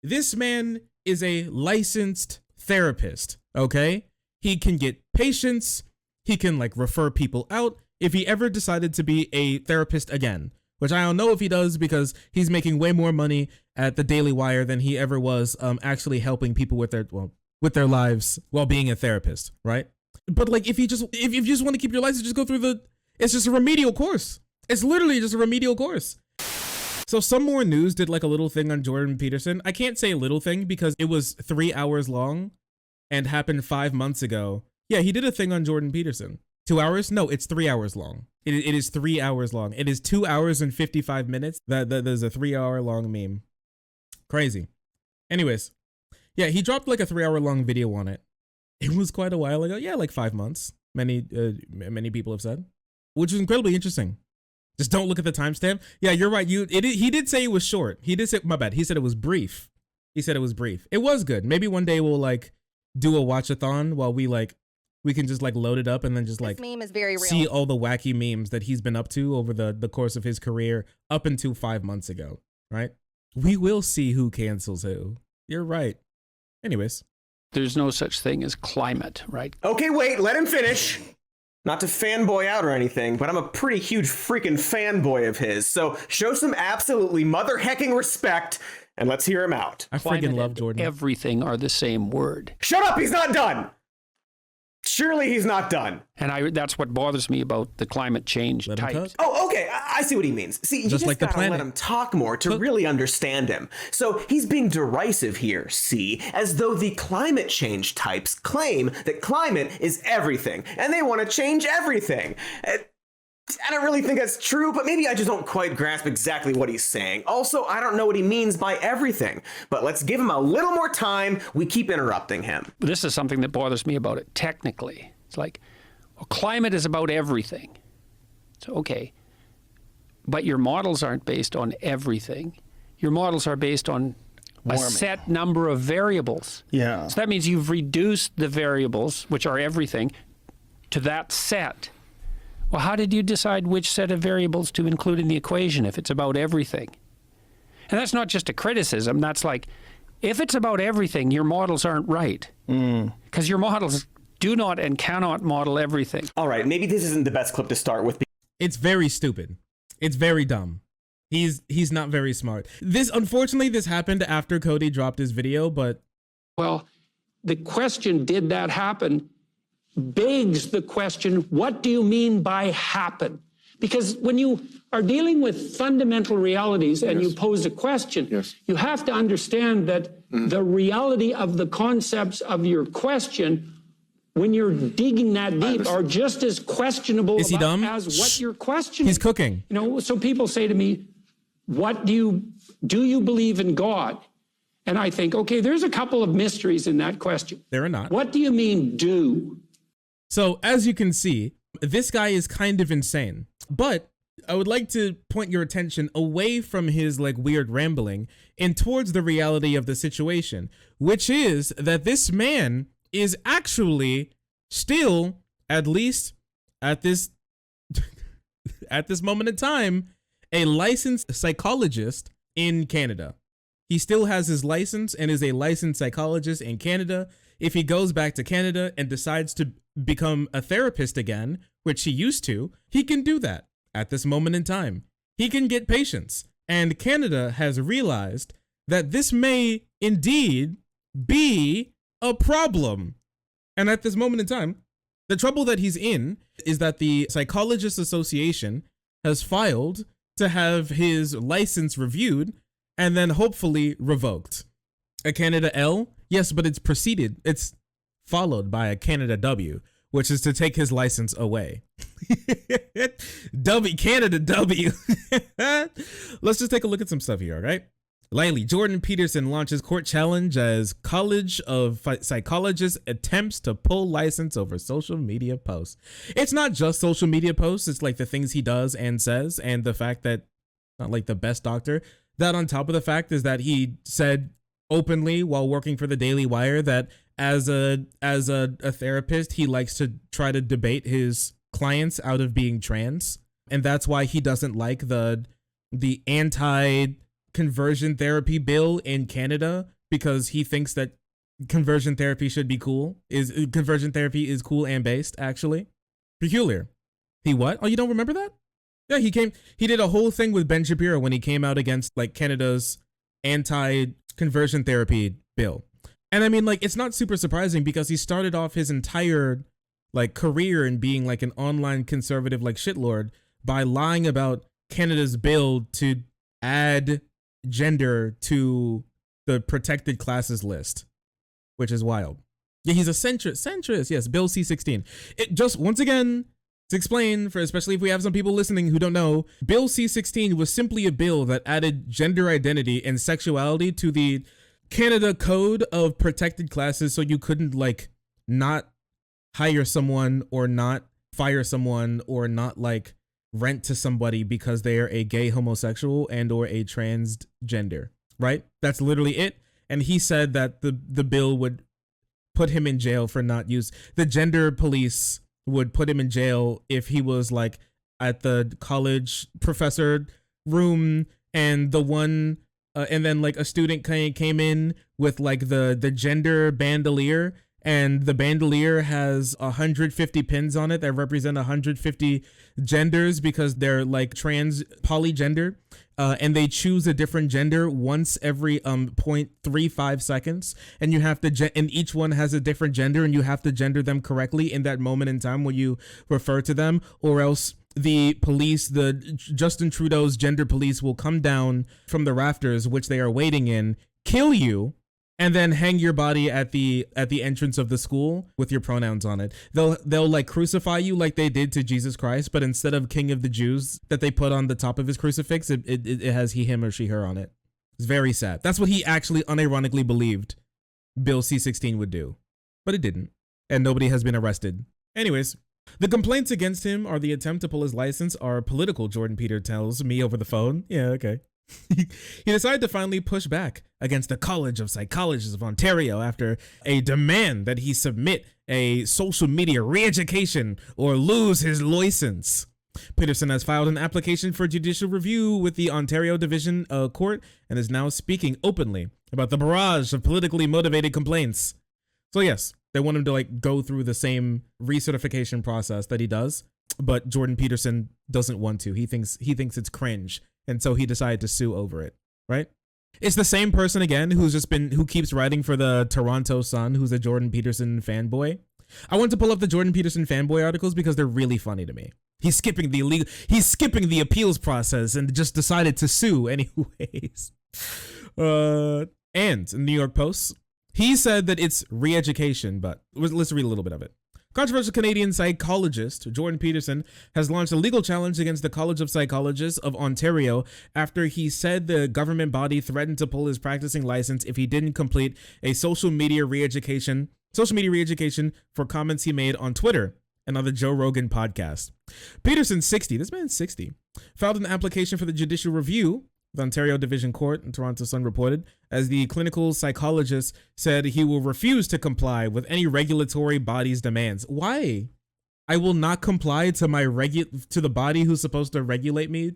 This man is a licensed therapist, okay? He can get patients. He can like refer people out if he ever decided to be a therapist again, which I don't know if he does because he's making way more money at the Daily Wire than he ever was actually helping people with their lives while being a therapist, right? But like if you just want to keep your license, just go through it's just a remedial course. It's literally just a remedial course. So Some More News did like a little thing on Jordan Peterson. I can't say a little thing because it was 3 hours long and happened 5 months ago. Yeah, he did a thing on Jordan Peterson. 2 hours? No, it's 3 hours long. It is 3 hours long. It is 2 hours and 55 minutes. There's a 3 hour long meme. Crazy. Anyways, yeah, he dropped like a 3 hour long video on it. It was quite a while ago. Yeah, like 5 months. Many people have said, which is incredibly interesting. Just don't look at the timestamp. Yeah, you're right. He did say it was short. He did say, my bad. He said it was brief. He said it was brief. It was good. Maybe one day we'll like do a watch-a-thon while we can just like load it up and then just like this meme is very real. See all the wacky memes that he's been up to over the course of his career up until 5 months ago, right? We will see who cancels who. You're right. Anyways. There's no such thing as climate, right? Okay, wait, let him finish. Not to fanboy out or anything, but I'm a pretty huge freaking fanboy of his. So show some absolutely mother-hecking respect and let's hear him out. I freaking love Jordan. Everything are the same word. Shut up, he's not done. Surely he's not done. And that's what bothers me about the climate change type. Oh, okay. I see what he means. See, you just like gotta let him talk more to really understand him. So he's being derisive here, see? As though the climate change types claim that climate is everything, and they want to change everything. I don't really think that's true, but maybe I just don't quite grasp exactly what he's saying. Also, I don't know what he means by everything, but let's give him a little more time. We keep interrupting him. This is something that bothers me about it. Technically, it's like, well, climate is about everything. So, okay, but your models aren't based on everything. Your models are based on a set number of variables. Yeah. So that means you've reduced the variables, which are everything, to that set. Well, how did you decide which set of variables to include in the equation if it's about everything? And that's not just a criticism. That's like, if it's about everything, your models aren't right. Because your models do not and cannot model everything. All right, maybe this isn't the best clip to start with. It's very stupid. It's very dumb. He's not very smart. Unfortunately, this happened after Cody dropped his video, but... Well, the question, did that happen, begs the question, what do you mean by happen? Because when you are dealing with fundamental realities and you pose a question, you have to understand that the reality of the concepts of your question, when you're digging that deep, are just as questionable as what you're questioning. He's cooking. You know, so people say to me, do you believe in God? And I think, okay, there's a couple of mysteries in that question. There are not. What do you mean do? So as you can see, this guy is kind of insane, but I would like to point your attention away from his like weird rambling and towards the reality of the situation, which is that this man is actually still, at least at this moment in time, a licensed psychologist in Canada. He still has his license and is a licensed psychologist in Canada. If he goes back to Canada and decides to become a therapist again, which he used to, he can do that at this moment in time. He can get patients. And Canada has realized that this may indeed be a problem. And at this moment in time, the trouble that he's in is that the Psychologists Association has filed to have his license reviewed and then hopefully revoked. A Canada L? Yes, but it's followed by a Canada W, which is to take his license away. Canada W. Let's just take a look at some stuff here, all right? Lightly, Jordan Peterson launches court challenge as College of Psychologists attempts to pull license over social media posts. It's not just social media posts, it's like the things he does and says, and the fact that not like the best doctor. That on top of the fact is that he said openly while working for the Daily Wire that as a therapist, he likes to try to debate his clients out of being trans. And that's why he doesn't like the anti conversion therapy bill in Canada because he thinks that conversion therapy should be cool. Conversion therapy is cool and based, actually. Peculiar. He what? Oh, you don't remember that? Yeah, he did a whole thing with Ben Shapiro when he came out against like Canada's anti-conversion therapy bill. And I mean, like, it's not super surprising because he started off his entire like career in being like an online conservative like shitlord by lying about Canada's bill to add gender to the protected classes list, which is wild. Yeah, he's a centrist. Yes, Bill C-16. It just, once again, to explain, for especially if we have some people listening who don't know, Bill C-16 was simply a bill that added gender identity and sexuality to the Canada Code of Protected Classes, so you couldn't like not hire someone or not fire someone or not like rent to somebody because they are a gay homosexual and or a transgender, right? That's literally it. And he said that the bill would put him in jail for not use. The gender police would put him in jail if he was like at the college professor room and the one and then like a student came in with like the gender bandolier, and the bandolier has 150 pins on it that represent 150 genders because they're like trans polygender, and they choose a different gender once every 0.35 seconds, and you have to and each one has a different gender, and you have to gender them correctly in that moment in time when you refer to them, or else the police, the Justin Trudeau's gender police, will come down from the rafters, which they are waiting in, kill you, and then hang your body at the entrance of the school with your pronouns on it. They'll like crucify you like they did to Jesus Christ, but instead of King of the Jews that they put on the top of his crucifix, it has he, him, or she, her on it. It's very sad. That's what he actually unironically believed Bill C-16 would do, but it didn't, and nobody has been arrested. Anyways, the complaints against him are the attempt to pull his license are political, Jordan Peter tells me over the phone. Yeah, okay. He decided to finally push back against the College of Psychologists of Ontario after a demand that he submit a social media re-education or lose his license. Peterson has filed an application for judicial review with the Ontario Division Court and is now speaking openly about the barrage of politically motivated complaints. So yes, they want him to like go through the same recertification process that he does, but Jordan Peterson doesn't want to. He thinks it's cringe, and so he decided to sue over it, right? It's the same person again who keeps writing for the Toronto Sun, who's a Jordan Peterson fanboy. I want to pull up the Jordan Peterson fanboy articles because they're really funny to me. He's skipping the appeals process and just decided to sue anyways. And in the New York Post, he said that it's re-education, but let's read a little bit of it. Controversial Canadian psychologist Jordan Peterson has launched a legal challenge against the College of Psychologists of Ontario after he said the government body threatened to pull his practicing license if he didn't complete a social media re-education for comments he made on Twitter and on the Joe Rogan podcast. Peterson, 60, this man's 60, filed an application for the judicial review. The Ontario Division Court in Toronto Sun reported, as the clinical psychologist said he will refuse to comply with any regulatory body's demands. Why? I will not comply to to the body who's supposed to regulate me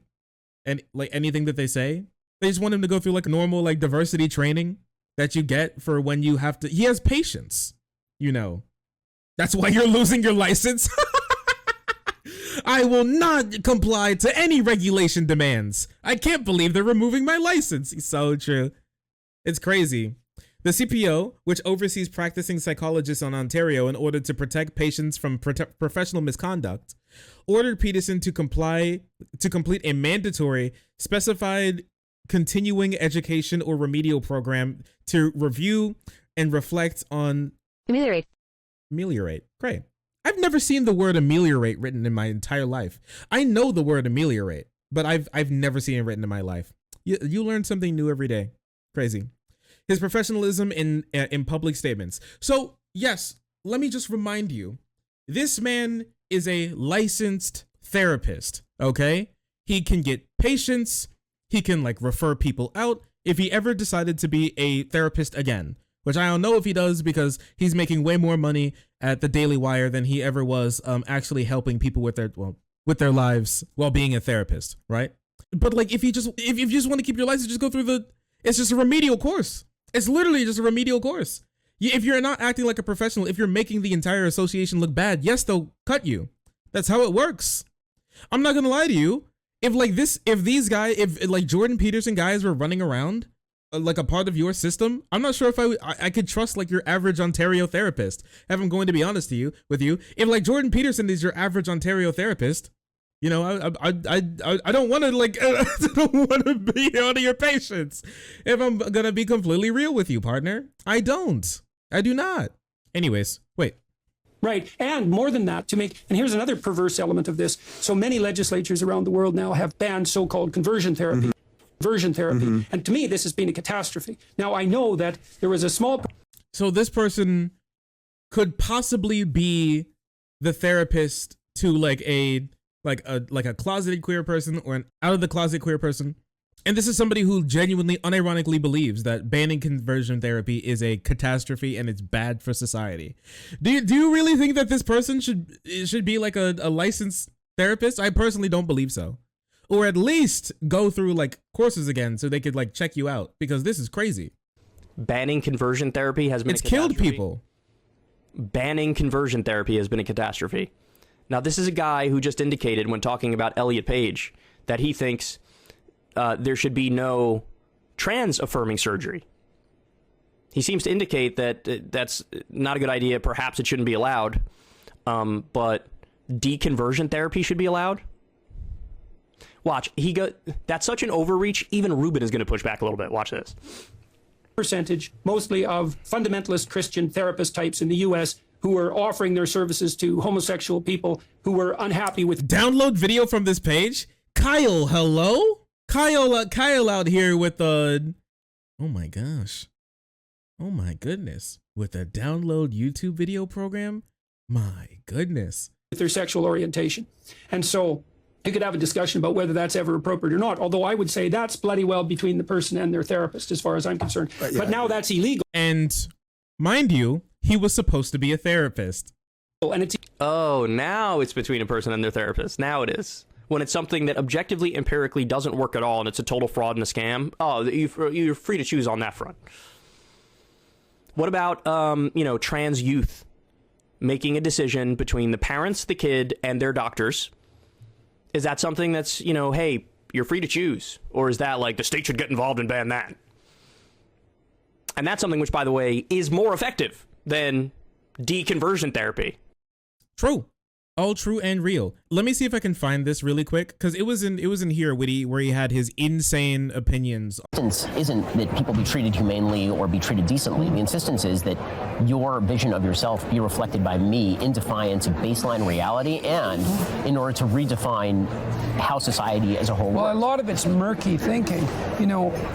and like anything that they say. They just want him to go through like normal like diversity training that you get for when you have to. He has patience, you know. That's why you're losing your license. I will not comply to any regulation demands. I can't believe they're removing my license. So true. It's crazy. The CPO, which oversees practicing psychologists in Ontario in order to protect patients from professional misconduct, ordered Peterson to complete a mandatory specified continuing education or remedial program to review and reflect on ameliorate. Great. I've never seen the word ameliorate written in my entire life. I know the word ameliorate, but I've never seen it written in my life. You learn something new every day. Crazy. His professionalism in public statements. So yes, let me just remind you, this man is a licensed therapist. Okay, he can get patients. He can like refer people out if he ever decided to be a therapist again. Which I don't know if he does because he's making way more money at the Daily Wire than he ever was actually helping people with their lives while being a therapist, right? But like, if you just want to keep your license, just go through it's just a remedial course. It's literally just a remedial course. If you're not acting like a professional, if you're making the entire association look bad, yes, they'll cut you. That's how it works. I'm not gonna lie to you. If like Jordan Peterson guys were running around like a part of your system, I'm not sure if I could trust like your average Ontario therapist. If I'm going to be honest with you, if like Jordan Peterson is your average Ontario therapist, you know, I don't want to like I don't want to be one of your patients. If I'm gonna be completely real with you, partner, I do not. Anyways, wait. Right. And more than that, and here's another perverse element of this. So many legislatures around the world now have banned so-called conversion therapy. And to me, this has been a catastrophe. Now, I know that there was a small... So this person could possibly be the therapist to like a closeted queer person or an out of the closet queer person. And this is somebody who genuinely, unironically believes that banning conversion therapy is a catastrophe and it's bad for society. Do you really think that this person should be like a licensed therapist? I personally don't believe so. Or at least go through like courses again so they could like check you out, because this is crazy. Banning conversion therapy has been a catastrophe. It's killed people. Banning conversion therapy has been a catastrophe. Now, this is a guy who just indicated when talking about Elliot Page that he thinks there should be no trans-affirming surgery. He seems to indicate that that's not a good idea. Perhaps it shouldn't be allowed. But deconversion therapy should be allowed. Watch, that's such an overreach. Even Ruben is going to push back a little bit. Watch this. Percentage, mostly of fundamentalist Christian therapist types in the U.S. who are offering their services to homosexual people who were unhappy with... Download video from this page? Kyle, hello? Kyle out here with oh my gosh. Oh my goodness. With a download YouTube video program? My goodness. With their sexual orientation. And so you could have a discussion about whether that's ever appropriate or not. Although I would say that's bloody well between the person and their therapist, as far as I'm concerned. But now that's illegal. And mind you, he was supposed to be a therapist. And it's... Oh, now it's between a person and their therapist. Now it is. When it's something that objectively, empirically doesn't work at all and it's a total fraud and a scam, you're free to choose on that front. What about, trans youth making a decision between the parents, the kid, and their doctors? Is that something that's, hey, you're free to choose? Or is that like the state should get involved and ban that? And that's something which, by the way, is more effective than deconversion therapy. True. All true and real. Let me see if I can find this really quick, because it was in here where he had his insane opinions. The insistence isn't that people be treated humanely or be treated decently. The insistence is that your vision of yourself be reflected by me in defiance of baseline reality and in order to redefine how society as a whole works. Well, a lot of it's murky thinking.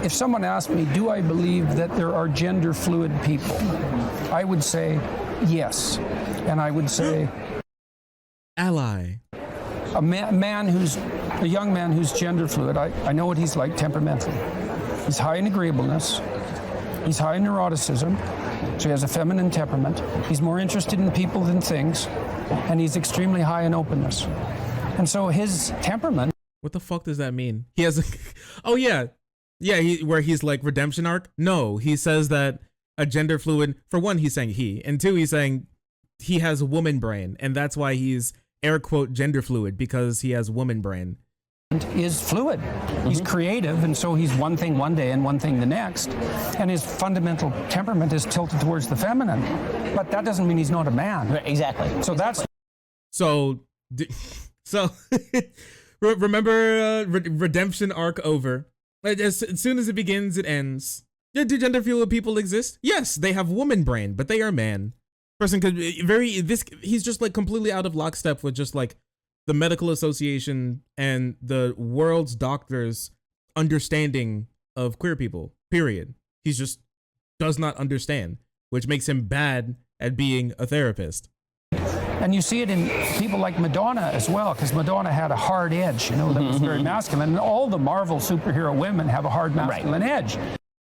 If someone asked me, do I believe that there are gender fluid people? I would say yes. And I would say... Ally. A young man who's gender fluid, I know what he's like temperamentally. He's high in agreeableness. He's high in neuroticism. So he has a feminine temperament. He's more interested in people than things. And he's extremely high in openness. And so his temperament... What the fuck does that mean? He has a... Oh, yeah. Yeah, where he's like redemption arc? No, he says that a gender fluid... For one, he's saying he. And two, he's saying he has a woman brain. And that's why he's... air quote gender fluid, because he has woman brain. Is fluid. He's creative, and so he's one thing one day and one thing the next. And his fundamental temperament is tilted towards the feminine. But that doesn't mean he's not a man. Exactly. So that's... So remember redemption arc over. As soon as it begins, it ends. Do gender fluid people exist? Yes, they have woman brain, but they are man. Person could he's just like completely out of lockstep with just like the medical association and the world's doctors' understanding of queer people, period. He's just does not understand, which makes him bad at being a therapist. And you see it in people like Madonna as well, because Madonna had a hard edge, that was very masculine. And all the Marvel superhero women have a hard masculine edge.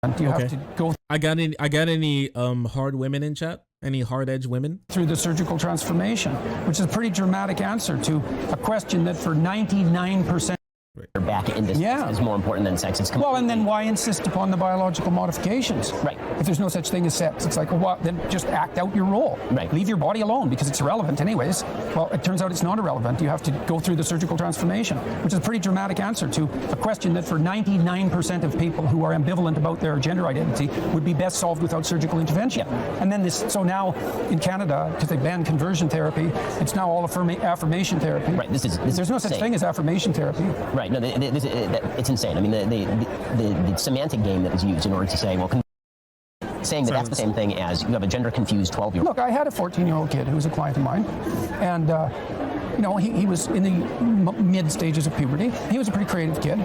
And you have to go... I got any hard women in chat? Any hard edge women? Through the surgical transformation, which is a pretty dramatic answer to a question that for 99% back into sex is more important than sex. It's well, and then why insist upon the biological modifications? Right. If there's no such thing as sex, it's like, well, what, then just act out your role. Right. Leave your body alone because it's irrelevant anyways. Well, it turns out it's not irrelevant. You have to go through the surgical transformation, which is a pretty dramatic answer to a question that for 99% of people who are ambivalent about their gender identity would be best solved without surgical intervention. Yeah. And then so now in Canada, because they banned conversion therapy, it's now all affirmation therapy. Right. There's no such thing as affirmation therapy. Right. No, it's insane. I mean, the semantic game that was used in order to say, well, saying that that's the same thing as you have a gender-confused 12-year-old. Look, I had a 14-year-old kid who was a client of mine, and he was in the mid stages of puberty. He was a pretty creative kid,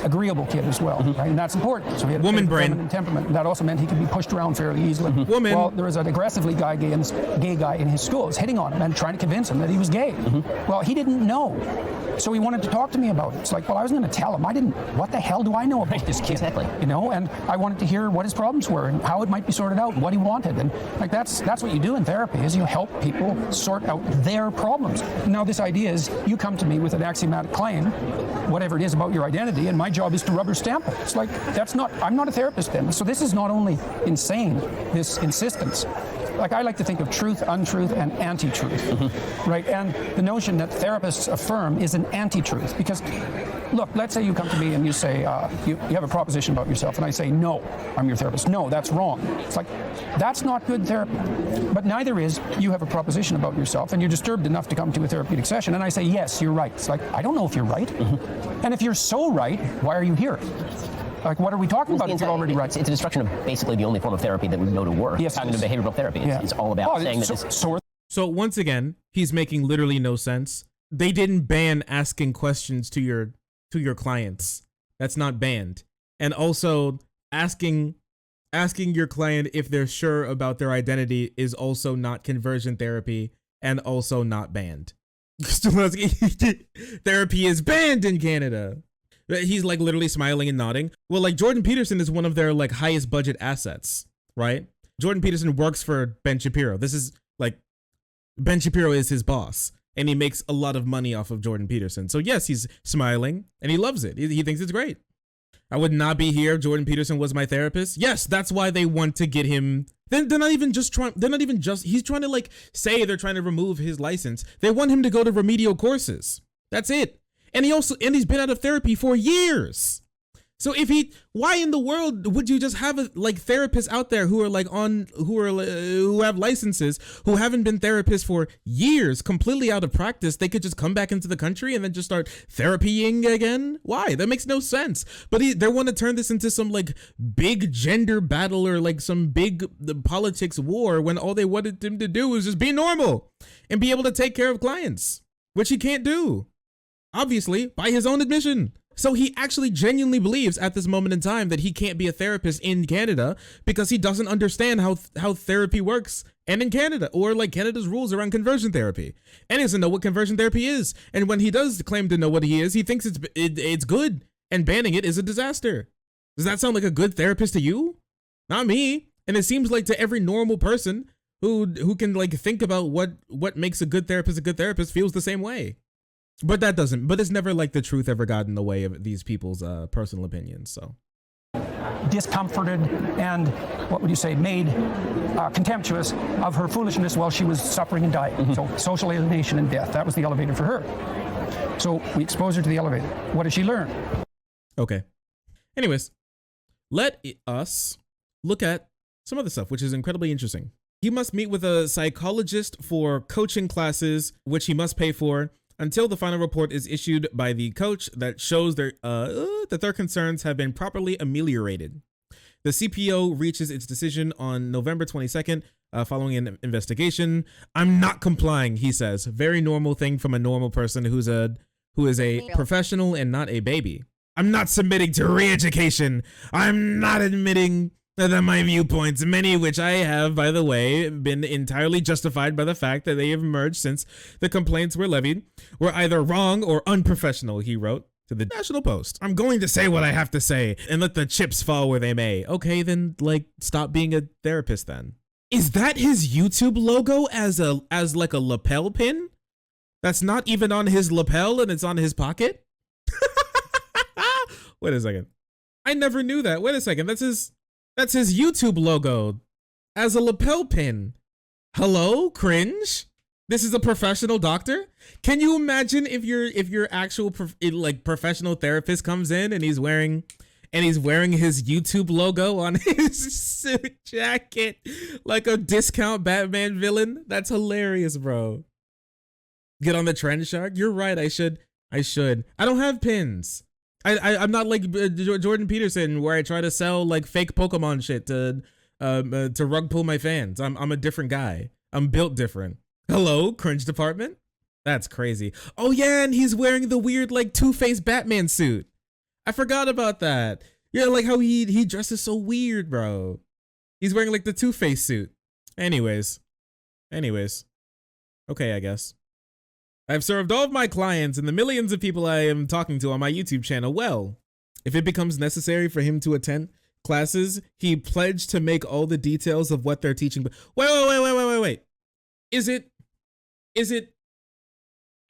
agreeable kid as well, right? And that's important. So he had a Woman brain. feminine temperament. And that also meant he could be pushed around fairly easily. Woman. Well, there was an aggressively gay guy in his school, was hitting on him and trying to convince him that he was gay. Well, he didn't know. So he wanted to talk to me about it. It's like, well, I was going to tell him. What the hell do I know about this kid? Exactly. And I wanted to hear what his problems were and how it might be sorted out, what he wanted. And like that's what you do in therapy, is you help people sort out their problems. Now, this idea is you come to me with an axiomatic claim, whatever it is about your identity, and my job is to rubber stamp it. It's like, I'm not a therapist then. So this is not only insane, this insistence. Like, I like to think of truth, untruth, and anti-truth, right? And the notion that therapists affirm is an anti-truth. Because, look, let's say you come to me and you say, you have a proposition about yourself, and I say, no, I'm your therapist. No, that's wrong. It's like, that's not good therapy. But neither is you have a proposition about yourself, and you're disturbed enough to come to a therapeutic session, and I say, yes, you're right. It's like, I don't know if you're right. And if you're so right, why are you here? Like, what are we talking about if you're already right? It's a destruction of basically the only form of therapy that we know to work. Yes, cognitive behavioral therapy. It's all about saying that this... So once again, he's making literally no sense. They didn't ban asking questions to your clients. That's not banned. And also asking your client if they're sure about their identity is also not conversion therapy and also not banned. Therapy is banned in Canada. He's like literally smiling and nodding. Well, like Jordan Peterson is one of their like highest budget assets, right? Jordan Peterson works for Ben Shapiro. This is like, Ben Shapiro is his boss, and he makes a lot of money off of Jordan Peterson. So yes, he's smiling and he loves it. He thinks it's great. I would not be here if Jordan Peterson was my therapist. Yes, that's why they want to get him. They're not even just, he's trying to like say they're trying to remove his license. They want him to go to remedial courses. That's it. And he's been out of therapy for years. So why in the world would you just have therapists out there who have licenses, who haven't been therapists for years, completely out of practice? They could just come back into the country and then just start therapying again. Why? That makes no sense. But they want to turn this into some like big gender battle or like some big politics war when all they wanted him to do was just be normal and be able to take care of clients, which he can't do. Obviously, by his own admission. So he actually genuinely believes at this moment in time that he can't be a therapist in Canada because he doesn't understand how therapy works and in Canada, or like Canada's rules around conversion therapy. And he doesn't know what conversion therapy is. And when he does claim to know what he is, he thinks it's good, and banning it is a disaster. Does that sound like a good therapist to you? Not me. And it seems like to every normal person who can like think about what makes a good therapist feels the same way. But it's never like the truth ever got in the way of these people's personal opinions. So discomforted and, what would you say, made contemptuous of her foolishness while she was suffering and dying. So social alienation and death, that was the elevator for her. So we expose her to the elevator. What did she learn? Okay. Anyways, let us look at some other stuff, which is incredibly interesting. He must meet with a psychologist for coaching classes, which he must pay for, until the final report is issued by the coach that shows that their concerns have been properly ameliorated. The CPO reaches its decision on November 22nd, following an investigation. I'm not complying, he says. Very normal thing from a normal person who is a professional and not a baby. I'm not submitting to re-education. I'm not admitting that my viewpoints, many which I have, by the way, been entirely justified by the fact that they have emerged since the complaints were levied, were either wrong or unprofessional, he wrote to the National Post. I'm going to say what I have to say and let the chips fall where they may. Okay, then stop being a therapist then. Is that his YouTube logo as like a lapel pin? That's not even on his lapel and it's on his pocket? Wait a second. I never knew that. Wait a second. That's his YouTube logo as a lapel pin. Hello, cringe. This is a professional doctor. Can you imagine if your actual professional therapist comes in and he's wearing his YouTube logo on his suit jacket like a discount Batman villain? That's hilarious, bro. Get on the trend shark. You're right. I should. I don't have pins. I'm not like Jordan Peterson where I try to sell like fake Pokemon shit to rug pull my fans. I'm a different guy. I'm built different. Hello, cringe department. That's crazy. Oh yeah, and he's wearing the weird like Two-Face Batman suit. I forgot about that. Yeah, like how he dresses so weird, bro. He's wearing like the Two-Face suit. Anyways. Okay, I guess. I've served all of my clients and the millions of people I am talking to on my YouTube channel well. If it becomes necessary for him to attend classes, he pledged to make all the details of what they're teaching. Wait. Is it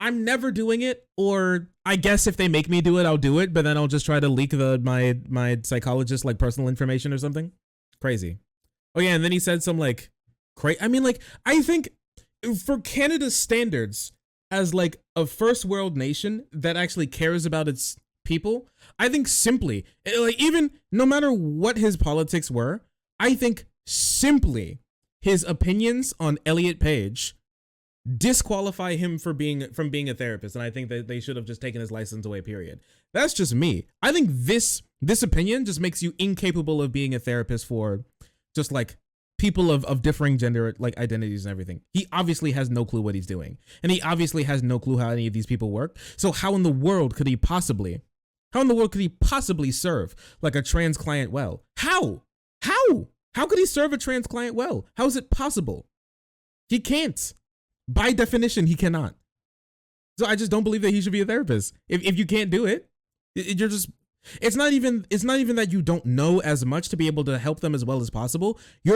I'm never doing it, or I guess if they make me do it, I'll do it, but then I'll just try to leak my psychologist like personal information or something? Crazy. Oh yeah, and then he said some like I think for Canada's standards, as like a first world nation that actually cares about its people, I think simply, like even no matter what his politics were, I think simply his opinions on Elliot Page disqualify him from being a therapist, and I think that they should have just taken his license away, period. That's just me. I think this opinion just makes you incapable of being a therapist for just like people of differing gender like identities and everything. He obviously has no clue what he's doing, and he obviously has no clue how any of these people work. So how in the world could he possibly serve like a trans client well? How could he serve a trans client well? How is it possible? He can't. By definition, he cannot. So I just don't believe that he should be a therapist. If you can't do it, you're just. It's not even that you don't know as much to be able to help them as well as possible. You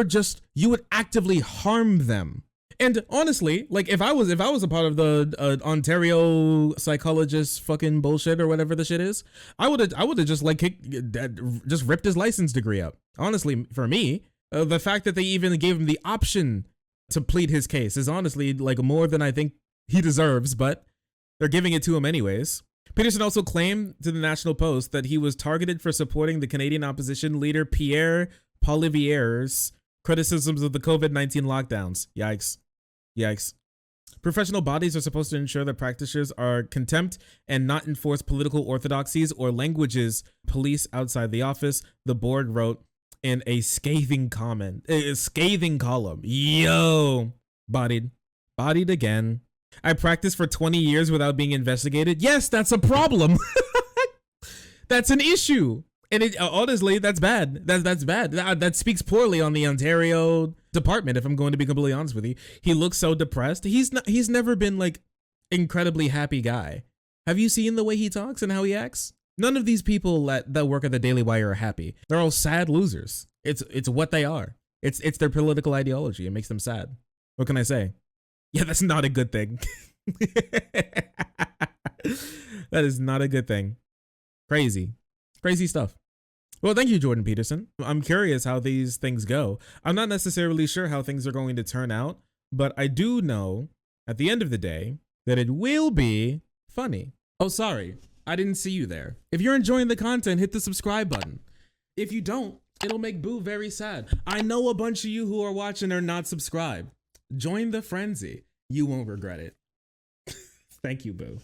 would actively harm them. And honestly, like if I was a part of the Ontario psychologist fucking bullshit or whatever the shit is, I would have just like just ripped his license degree up. Honestly, for me, the fact that they even gave him the option to plead his case is honestly like more than I think he deserves, but they're giving it to him anyways. Peterson also claimed to the National Post that he was targeted for supporting the Canadian opposition leader Pierre Poilievre's criticisms of the COVID-19 lockdowns. Yikes. Professional bodies are supposed to ensure that practitioners are contempt and not enforce political orthodoxies or languages police outside the office, the board wrote in a scathing column. Yo, bodied again. I practiced for 20 years without being investigated. Yes, that's a problem. That's an issue. And it honestly, that's bad. That's bad. That speaks poorly on the Ontario department, if I'm going to be completely honest with you. He looks so depressed. He's never been like incredibly happy guy. Have you seen the way he talks and how he acts? None of these people that work at the Daily Wire are happy. They're all sad losers. It's what they are. It's their political ideology. It makes them sad. What can I say? Yeah, that's not a good thing. That is not a good thing. Crazy stuff. Well, thank you, Jordan Peterson. I'm curious how these things go. I'm not necessarily sure how things are going to turn out, but I do know at the end of the day that it will be funny. Oh, sorry. I didn't see you there. If you're enjoying the content, hit the subscribe button. If you don't, it'll make Boo very sad. I know a bunch of you who are watching are not subscribed. Join the frenzy. You won't regret it. Thank you, Boo.